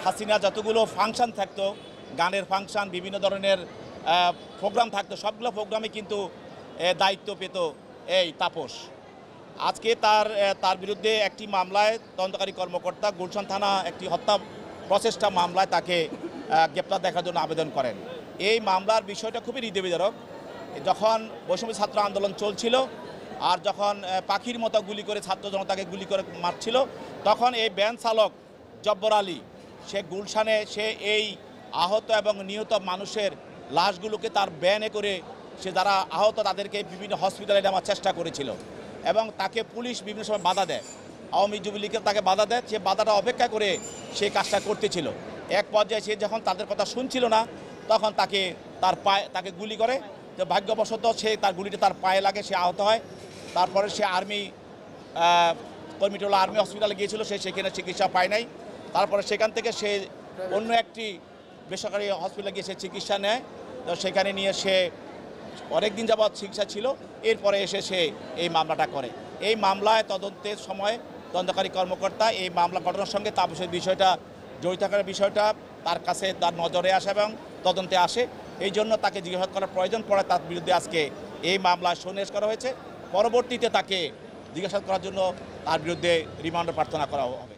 হাসিনা যতগুলো ফাংশন থাকতো, গানের ফাংশন, বিভিন্ন ধরনের প্রোগ্রাম থাকতো, সবগুলো প্রোগ্রামে কিন্তু দায়িত্ব পেত এই তাপস। আজকে তার বিরুদ্ধে একটি মামলায় তদন্তকারী কর্মকর্তা গুলশান থানা একটি হত্যা প্রচেষ্টা মামলায় তাকে গ্রেপ্তার দেখার জন্য আবেদন করেন। এই মামলার বিষয়টা খুবই হৃদয়বিদারক। যখন বৈষম্য ছাত্র আন্দোলন চলছিল আর যখন পাখির মতো গুলি করে ছাত্র জনতাকে গুলি করে মারছিল, তখন এই ভ্যান চালক জব্বর আলী সে গুলশানে সে এই আহত এবং নিহত মানুষের লাশগুলোকে তার ভ্যানে করে সে যারা আহত তাদেরকে বিভিন্ন হসপিটালে নেওয়ার চেষ্টা করেছিল এবং তাকে পুলিশ বিভিন্ন সময় বাধা দেয়। আওয়ামী যুবলীগের তাকে বাধা দেয়, সে বাধাটা অপেক্ষা করে সেই কাজটা করতেছিল। এক পর্যায়ে সে যখন তাদের কথা শুনছিল না, তখন তাকে গুলি করে। তো ভাগ্যবশত তার গুলিটা তার পায়ে লাগে, সে আহত হয়। তারপরে সে কর্মীটোলা আর্মি হসপিটালে গিয়েছিল, সে সেখানে চিকিৎসা পায় নাই। তারপরে সেখান থেকে সে অন্য একটি বেসরকারি হসপিটালে গিয়ে সে চিকিৎসা নেয়। তো সেখানে নিয়ে সে অনেক দিন যাবৎ চিকিৎসা ছিল। এরপরে এসে সে এই মামলাটা করে। এই মামলায় তদন্তের সময় তদন্তকারী কর্মকর্তা এই মামলা ঘটনার সঙ্গে তাপসের বিষয়টা জড়িত থাকার বিষয়টা তার কাছে তার নজরে আসে এবং তদন্তে আসে। এই জন্য তাকে জিজ্ঞাসাবাদ করার প্রয়োজন পড়ে। তার বিরুদ্ধে আজকে এই মামলায় সন্নিবেশ করা হয়েছে। পরবর্তীতে তাকে জিজ্ঞাসাবাদ করার জন্য তার বিরুদ্ধে রিমান্ড প্রার্থনা করা হবে।